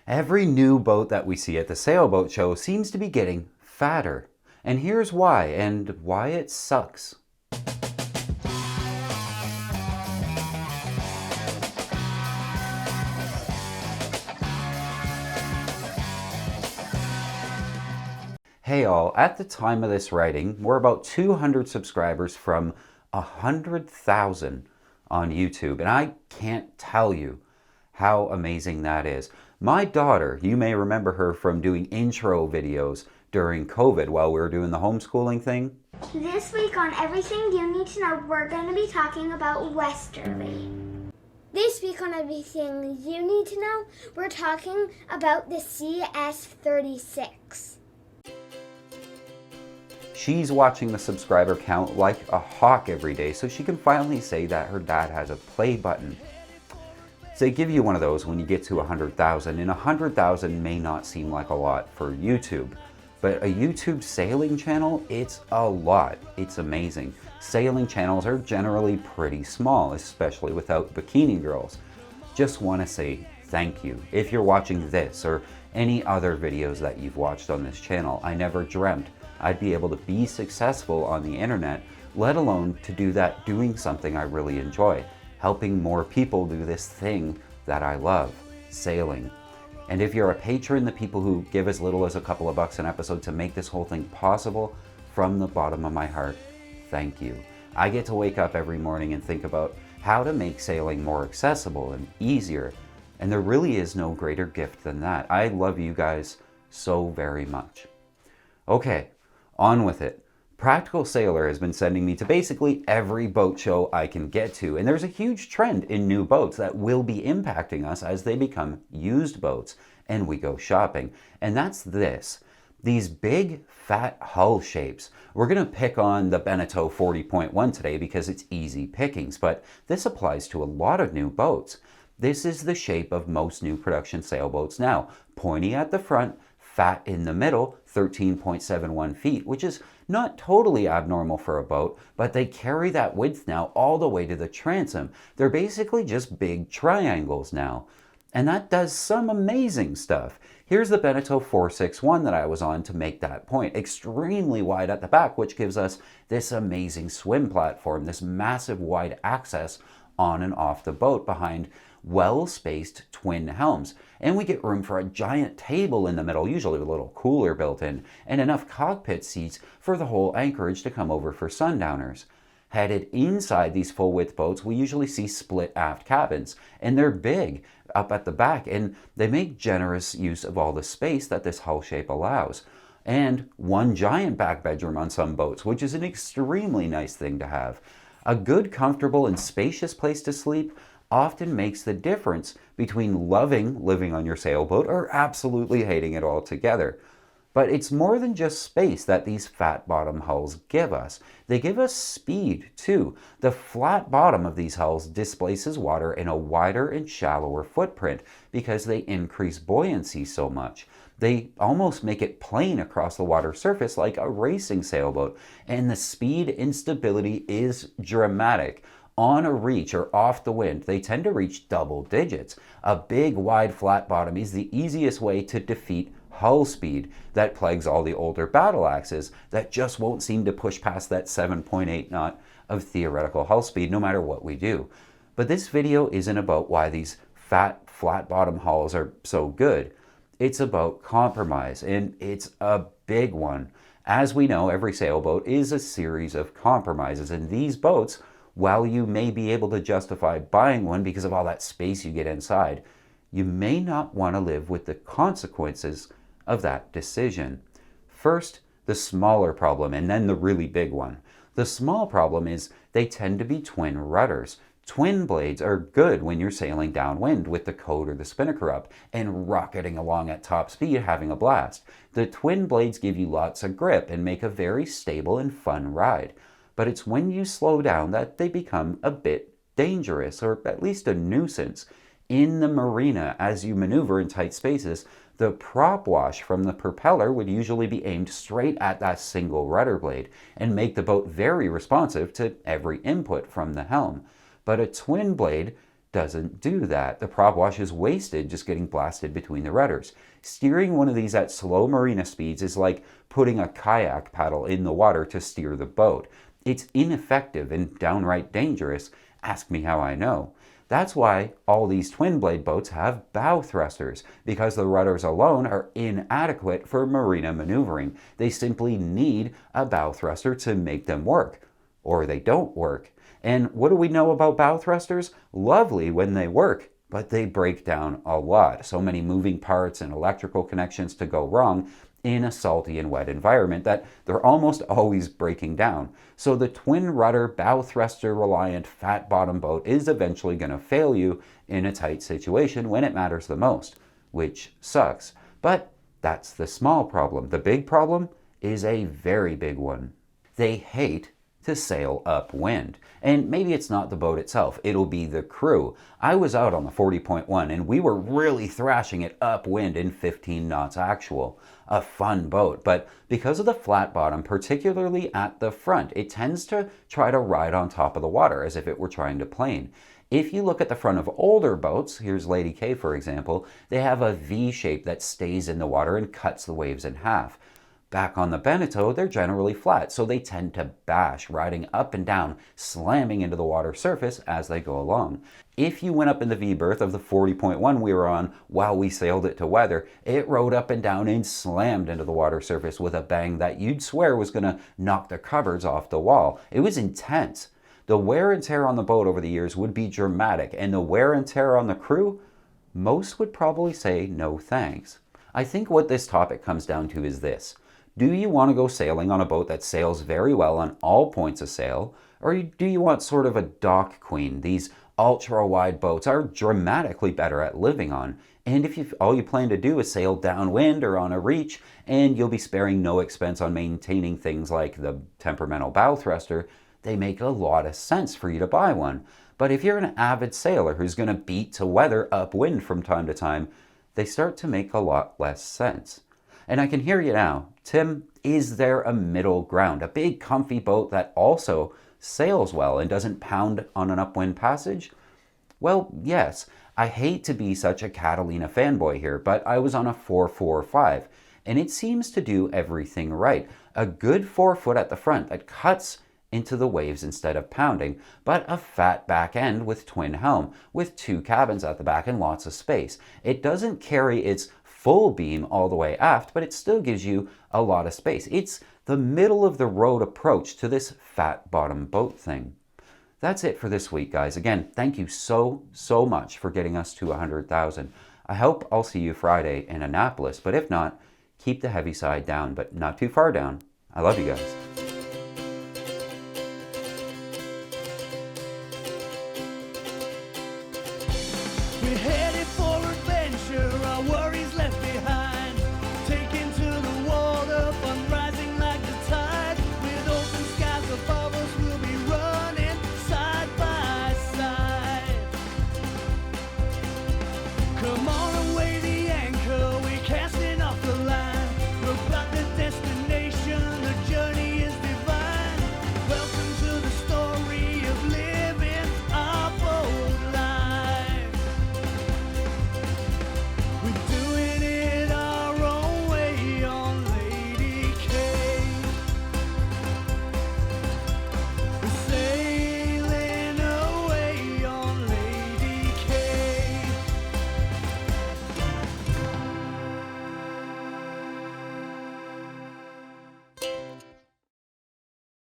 Every new boat that we see at the sailboat show seems to be getting fatter. And here's why, and why it sucks. Hey all, at the time of this writing, we're about 200 subscribers from 100,000 on YouTube, and I can't tell you how amazing that is. My daughter, you may remember her from doing intro videos during COVID while we were doing the homeschooling thing. This week on Everything You Need to Know, we're going to be talking about westerly. This week on Everything You Need to Know, we're talking about the CS36. She's watching the subscriber count like a hawk every day, so she can finally say that her dad has a play button. So they give you one of those when you get to 100,000, and 100,000 may not seem like a lot for YouTube, but a YouTube sailing channel, it's a lot. It's amazing. Sailing channels are generally pretty small, especially without bikini girls. Just want to say thank you. If you're watching this or any other videos that you've watched on this channel, I never dreamt I'd be able to be successful on the internet, let alone to do that doing something I really enjoy, helping more people do this thing that I love, sailing. And if you're a patron, the people who give as little as a couple of bucks an episode to make this whole thing possible, from the bottom of my heart, thank you. I get to wake up every morning and think about how to make sailing more accessible and easier, and there really is no greater gift than that. I love you guys so very much. Okay. On with it. Practical Sailor has been sending me to basically every boat show I can get to, and there's a huge trend in new boats that will be impacting us as they become used boats and we go shopping. And that's this. These big fat hull shapes. We're going to pick on the Beneteau 40.1 today because it's easy pickings, but this applies to a lot of new boats. This is the shape of most new production sailboats now. Pointy at the front, fat in the middle, 13.71 feet, which is not totally abnormal for a boat, but they carry that width now all the way to the transom. They're basically just big triangles now. And that does some amazing stuff. Here's the Beneteau 461 that I was on to make that point. Extremely wide at the back, which gives us this amazing swim platform, this massive wide access on and off the boat behind well-spaced twin helms. And we get room for a giant table in the middle, usually with a little cooler built in, and enough cockpit seats for the whole anchorage to come over for sundowners. Headed inside these full-width boats, we usually see split aft cabins, and they're big up at the back, and they make generous use of all the space that this hull shape allows. And one giant back bedroom on some boats, which is an extremely nice thing to have. A good, comfortable, and spacious place to sleep often makes the difference between loving living on your sailboat or absolutely hating it altogether. But it's more than just space that these fat bottom hulls give us. They give us speed too. The flat bottom of these hulls displaces water in a wider and shallower footprint because they increase buoyancy so much. They almost make it plane across the water surface like a racing sailboat, and the speed and stability is dramatic. On a reach or off the wind, they tend to reach double digits. A big, wide, flat bottom is the easiest way to defeat hull speed that plagues all the older battle axes that just won't seem to push past that 7.8 knot of theoretical hull speed no matter what we do. But this video isn't about why these fat, flat bottom hulls are so good. It's about compromise, and it's a big one. As we know, every sailboat is a series of compromises, and these boats, while you may be able to justify buying one because of all that space you get inside, you may not want to live with the consequences of that decision. First, the smaller problem, and then the really big one. The small problem is they tend to be twin rudders. Twin blades are good when you're sailing downwind with the code or the spinnaker up and rocketing along at top speed having a blast. The twin blades give you lots of grip and make a very stable and fun ride. But it's when you slow down that they become a bit dangerous, or at least a nuisance. In the marina, as you maneuver in tight spaces, the prop wash from the propeller would usually be aimed straight at that single rudder blade and make the boat very responsive to every input from the helm. But a twin blade doesn't do that. The prop wash is wasted just getting blasted between the rudders. Steering one of these at slow marina speeds is like putting a kayak paddle in the water to steer the boat. It's ineffective and downright dangerous. Ask me how I know. That's why all these twin blade boats have bow thrusters, because the rudders alone are inadequate for marina maneuvering. They simply need a bow thruster to make them work, or they don't work. And what do we know about bow thrusters? Lovely when they work, but they break down a lot. So many moving parts and electrical connections to go wrong in a salty and wet environment that they're almost always breaking down. So the twin rudder, bow thruster reliant fat bottom boat is eventually going to fail you in a tight situation when it matters the most, which sucks. But that's the small problem. The big problem is a very big one. They hate to sail upwind. And maybe it's not the boat itself, it'll be the crew. I was out on the 40.1 and we were really thrashing it upwind in 15 knots actual. A fun boat, but because of the flat bottom, particularly at the front, it tends to try to ride on top of the water as if it were trying to plane. If you look at the front of older boats, here's Lady K for example, they have a V shape that stays in the water and cuts the waves in half. Back on the Beneteau, they're generally flat, so they tend to bash, riding up and down, slamming into the water surface as they go along. If you went up in the V-berth of the 40.1 we were on while we sailed it to weather, it rode up and down and slammed into the water surface with a bang that you'd swear was going to knock the cupboards off the wall. It was intense. The wear and tear on the boat over the years would be dramatic, and the wear and tear on the crew, most would probably say no thanks. I think what this topic comes down to is this. Do you want to go sailing on a boat that sails very well on all points of sail, or do you want sort of a dock queen? These ultra-wide boats are dramatically better at living on, and if all you plan to do is sail downwind or on a reach, and you'll be sparing no expense on maintaining things like the temperamental bow thruster, they make a lot of sense for you to buy one. But if you're an avid sailor who's going to beat to weather upwind from time to time, they start to make a lot less sense. And I can hear you now. Tim, is there a middle ground? A big comfy boat that also sails well and doesn't pound on an upwind passage? Well, yes. I hate to be such a Catalina fanboy here, but I was on a 445, and it seems to do everything right. A good 4-foot at the front that cuts into the waves instead of pounding, but a fat back end with twin helm, with 2 cabins at the back and lots of space. It doesn't carry its full beam all the way aft, but it still gives you a lot of space. It's the middle of the road approach to this fat bottom boat thing. That's it for this week, guys. Again, thank you so much for getting us to 100,000. I hope I'll see you Friday in Annapolis, but if not, keep the heavy side down, but not too far down. I love you guys.